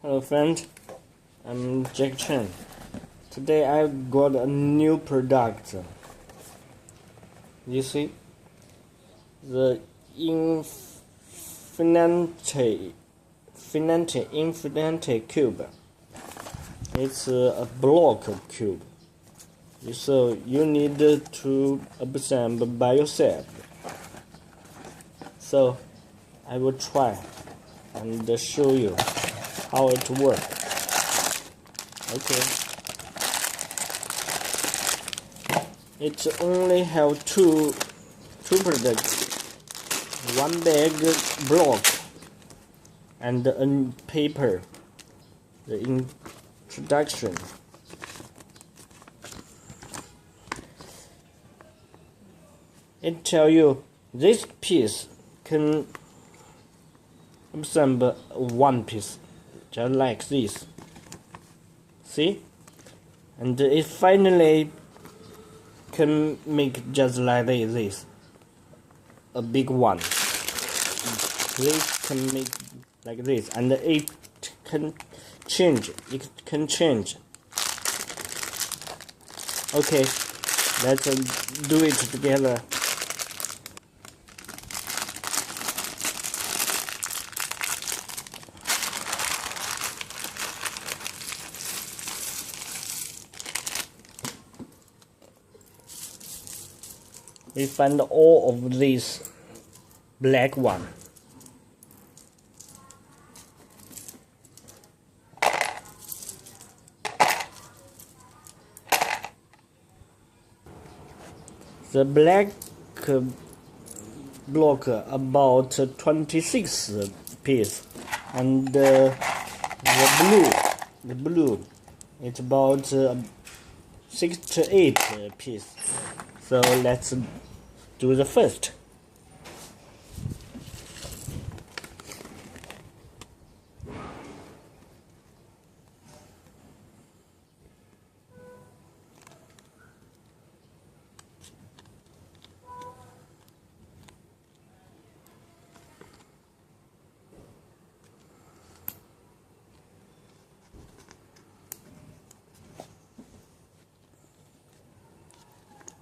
Hello friend, I'm Jack Chen. Today I got a new product. You see, the Infinity Cube. It's a block cube, so you need to assemble by yourself. So I will try and show you how it works. Okay. It only have two products, one bag block and a paper. The introduction. It tell you this piece can assemble one piece, just like this. See? And it finally can make just like this. A big one. This can make like this, and it can change. It can change. Okay, let's do it together. We find all of these black one. The black block about 26 piece, and the blue it's about 6 to 8 piece. So let's do the first.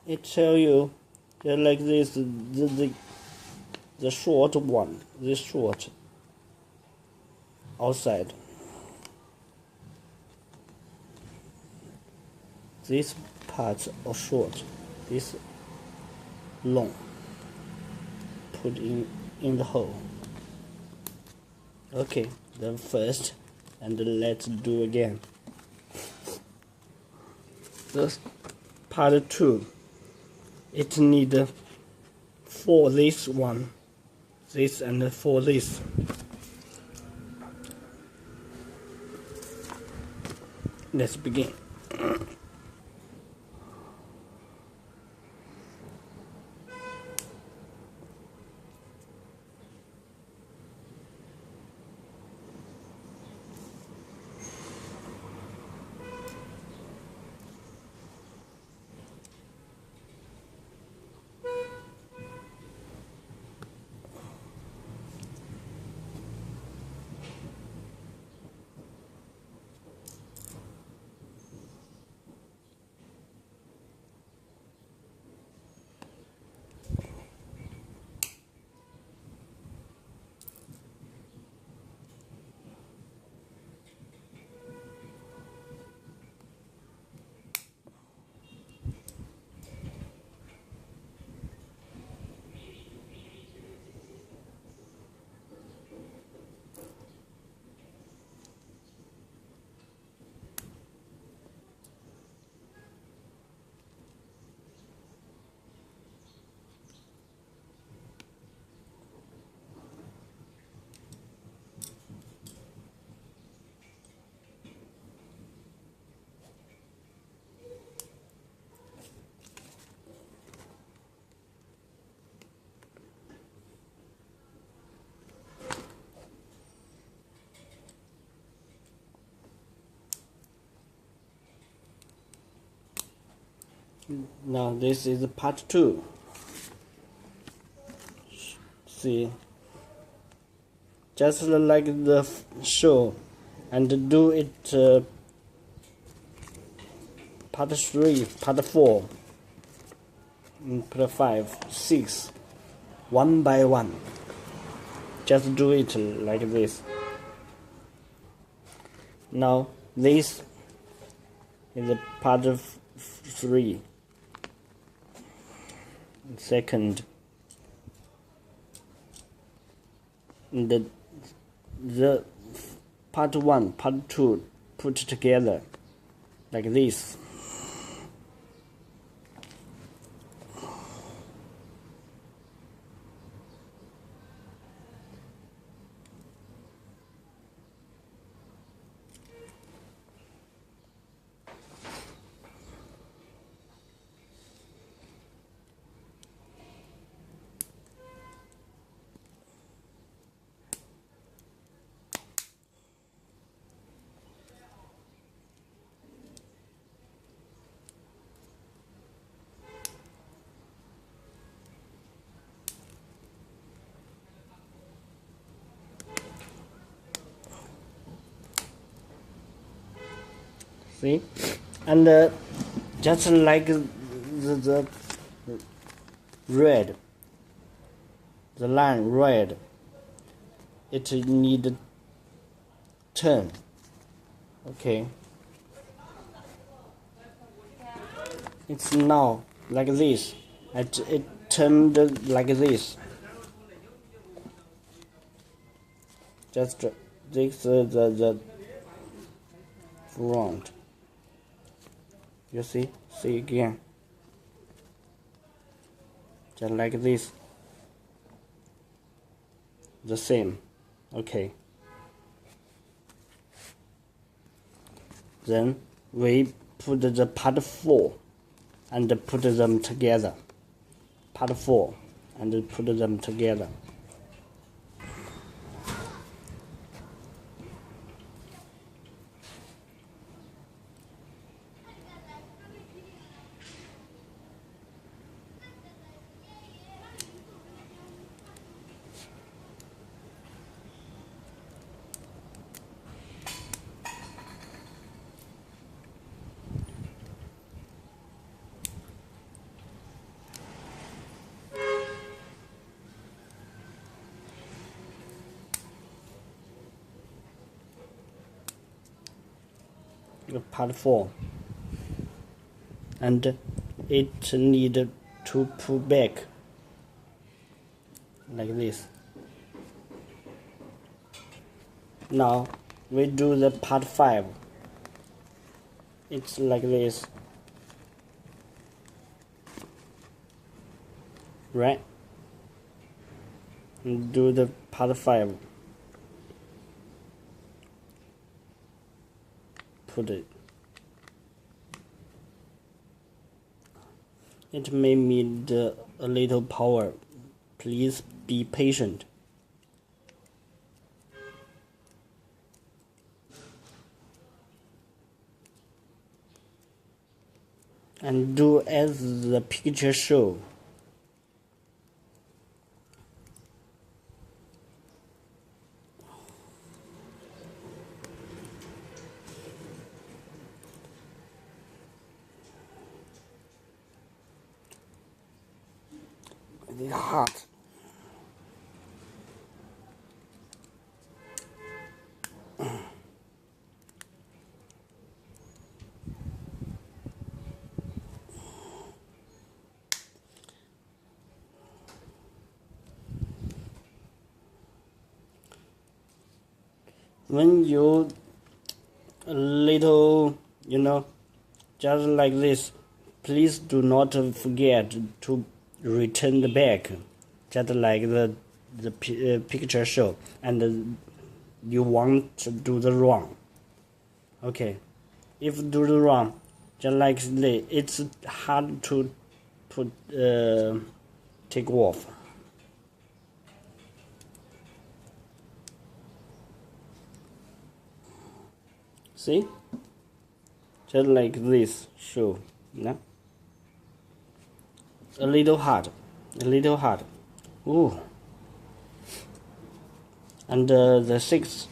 It tell you just like this, the short one, this short outside. This part are short, this long. Put in the hole. Okay, then first, and let's do again. This part 2. It need for this one, this and for this. Let's begin. Now this is part 2. See, just like the show, and do it part 3, part 4, part 5, 6, one by one. Just do it like this. Now this is part 3. Second, the part 1, part 2 put together like this. See, and just like the red, the line red, it need turn. Okay, it's now like this. It turned like this. Just this the front. You see again, just like this, the same. Okay, then we put the part 4 and put them together. Part 4 and put them together. Part 4, and it need to pull back like this. Now we do the part 5. It's like this, right? And do the part 5. Put it. It may need a little power. Please be patient. And do as the picture show. It's hot. When you a little, just like this, please do not forget to return the back, just like the picture show, and you want to do the wrong. Okay, if do the wrong, just like this, it's hard to put take off. See, just like this show, a little hard. Ooh. And the 6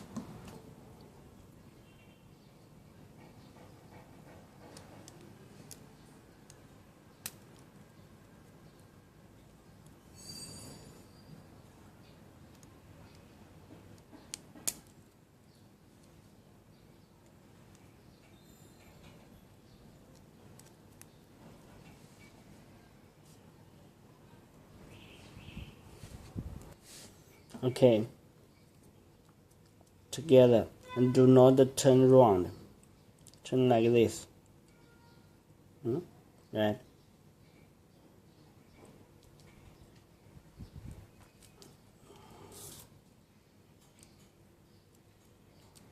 Okay. Together, and do not turn round. Turn like this. Right.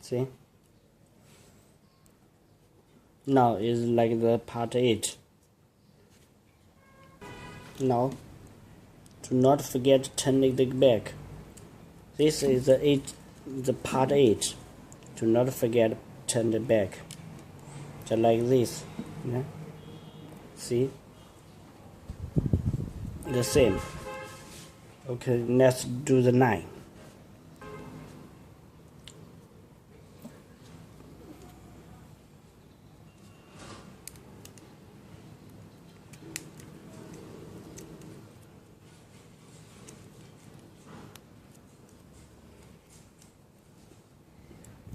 See? Now is like the part 8. Now, do not forget to turn it back. This is the part 8. Do not forget to turn it back. Just like this. Yeah? See? The same. Okay, let's do the 9.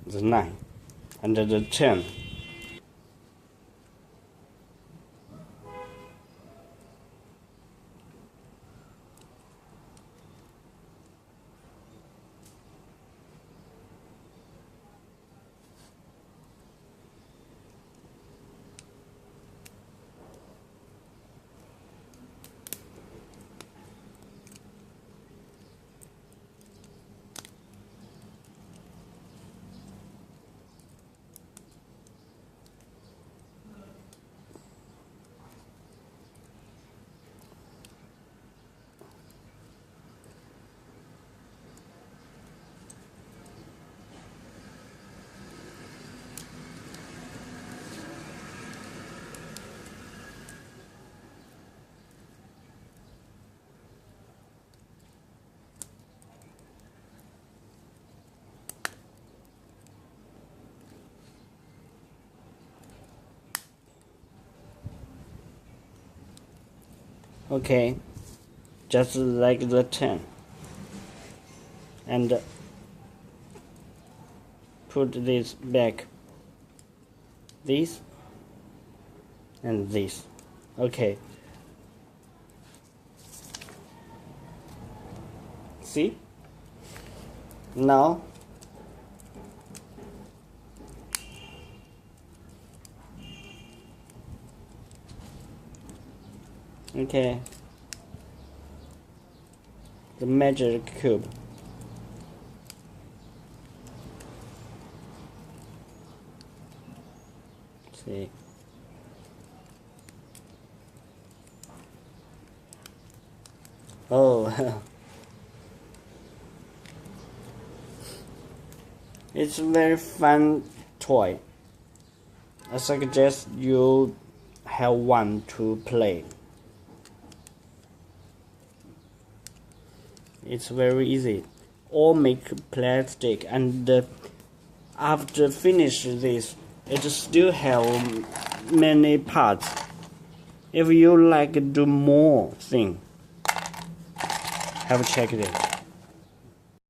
The 9 and the 10. Okay, just like the 10. And put this back. This and this. Okay. See? Now okay, the magic cube. See, oh, it's a very fun toy. I suggest you have one to play. It's very easy. Or make plastic, and after finish this, it still have many parts. If you like do more thing, have checked it.